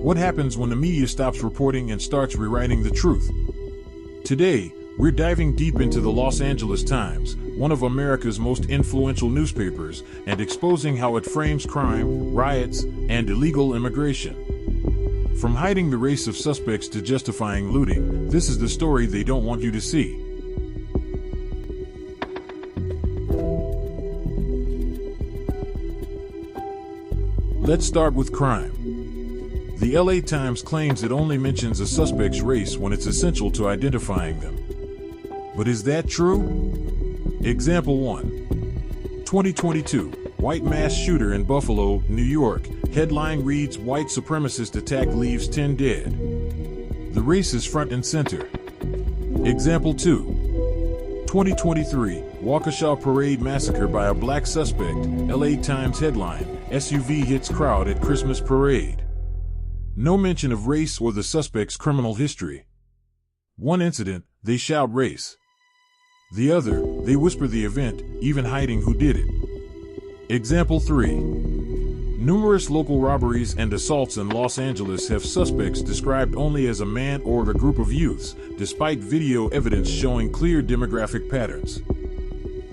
What happens when the media stops reporting and starts rewriting the truth? Today, we're diving deep into the Los Angeles Times, one of America's most influential newspapers, and exposing how it frames crime, riots, and illegal immigration. From hiding the race of suspects to justifying looting, this is the story they don't want you to see. Let's start with crime. The LA Times claims it only mentions a suspect's race when it's essential to identifying them. But is that true? Example 1. 2022, white mass shooter in Buffalo, New York. Headline reads, "White supremacist attack leaves 10 dead." The race is front and center. Example 2. 2023, Waukesha parade massacre by a black suspect. LA Times headline, "SUV hits crowd at Christmas parade." No mention of race or the suspect's criminal history. One incident, they shout race. The other, they whisper the event, even hiding who did it. Example 3. Numerous local robberies and assaults in Los Angeles have suspects described only as a man or a group of youths, despite video evidence showing clear demographic patterns.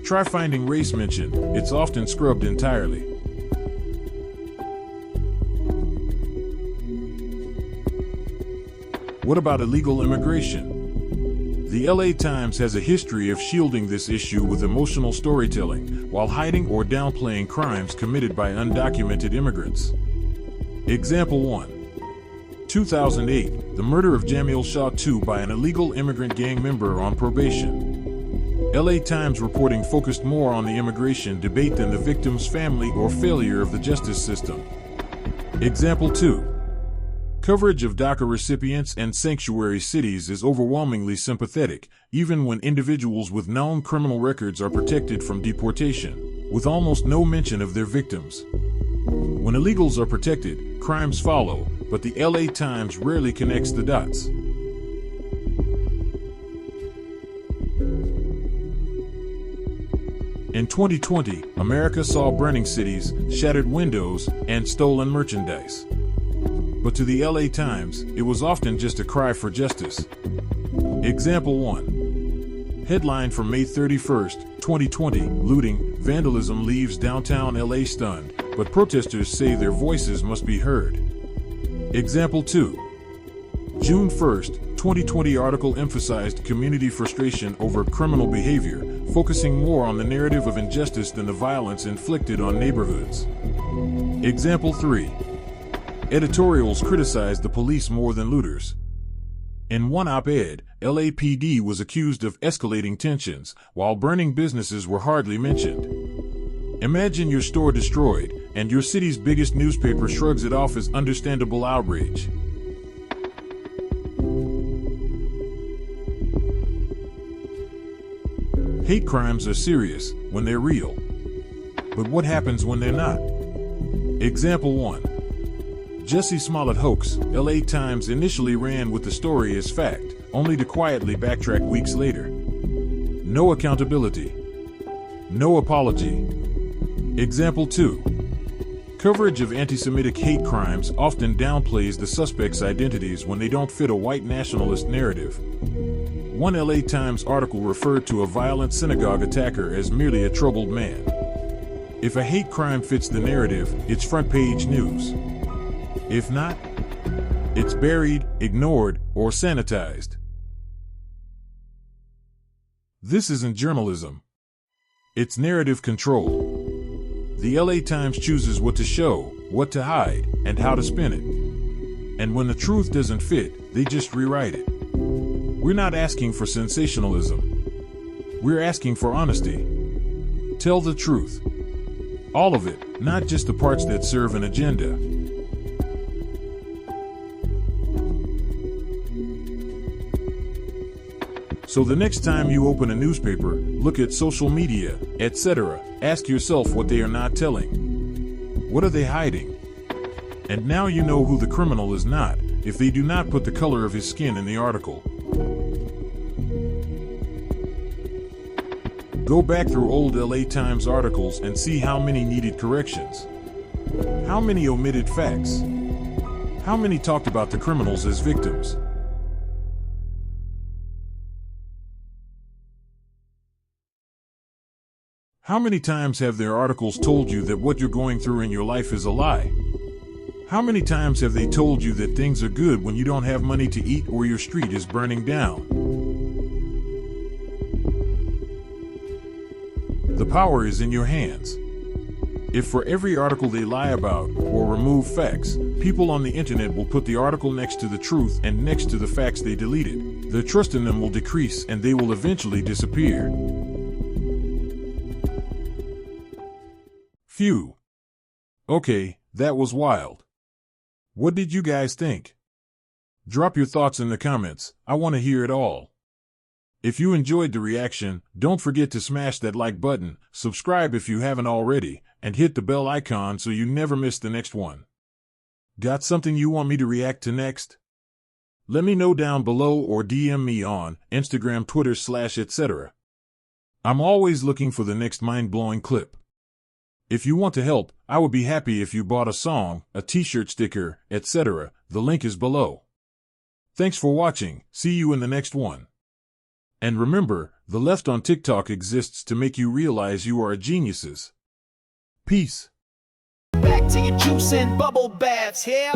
Try finding race mention, it's often scrubbed entirely. What about illegal immigration? The LA Times has a history of shielding this issue with emotional storytelling, while hiding or downplaying crimes committed by undocumented immigrants. Example 1. 2008, the murder of Jamil Shaw II by an illegal immigrant gang member on probation. LA Times reporting focused more on the immigration debate than the victim's family or failure of the justice system. Example 2. Coverage of DACA recipients and sanctuary cities is overwhelmingly sympathetic, even when individuals with known criminal records are protected from deportation, with almost no mention of their victims. When illegals are protected, crimes follow, but the LA Times rarely connects the dots. In 2020, America saw burning cities, shattered windows, and stolen merchandise. But to the LA Times, it was often just a cry for justice. Example 1. Headline from May 31, 2020, looting, vandalism leaves downtown LA stunned, but protesters say their voices must be heard. Example 2. June 1, 2020 article emphasized community frustration over criminal behavior, focusing more on the narrative of injustice than the violence inflicted on neighborhoods. Example 3. Editorials criticized the police more than looters. In one op-ed, LAPD was accused of escalating tensions, while burning businesses were hardly mentioned. Imagine your store destroyed, and your city's biggest newspaper shrugs it off as understandable outrage. Hate crimes are serious when they're real. But what happens when they're not? Example 1. Jussie Smollett hoax. LA Times initially ran with the story as fact, only to quietly backtrack weeks later. No accountability. No apology. Example 2. Coverage of anti-Semitic hate crimes often downplays the suspects' identities when they don't fit a white nationalist narrative. One LA Times article referred to a violent synagogue attacker as merely a troubled man. If a hate crime fits the narrative, it's front-page news. If not, it's buried, ignored, or sanitized. This isn't journalism. It's narrative control. The LA Times chooses what to show, what to hide, and how to spin it. And when the truth doesn't fit, they just rewrite it. We're not asking for sensationalism. We're asking for honesty. Tell the truth. All of it, not just the parts that serve an agenda. So the next time you open a newspaper, look at social media, etc., ask yourself what they are not telling. What are they hiding? And now you know who the criminal is not, if they do not put the color of his skin in the article. Go back through old LA Times articles and see how many needed corrections. How many omitted facts? How many talked about the criminals as victims? How many times have their articles told you that what you're going through in your life is a lie? How many times have they told you that things are good when you don't have money to eat or your street is burning down? The power is in your hands. If for every article they lie about or remove facts, people on the internet will put the article next to the truth and next to the facts they deleted, their trust in them will decrease and they will eventually disappear. Phew. Okay, that was wild. What did you guys think? Drop your thoughts in the comments. I want to hear it all. If you enjoyed the reaction, don't forget to smash that like button, subscribe if you haven't already, and hit the bell icon so you never miss the next one. Got something you want me to react to next? Let me know down below or DM me on Instagram, Twitter, etc. I'm always looking for the next mind-blowing clip. If you want to help, I would be happy if you bought a song, a t-shirt, sticker, etc. The link is below. Thanks for watching. See you in the next one. And remember, the left on TikTok exists to make you realize you are geniuses. Peace. Back to your juice and bubble baths here.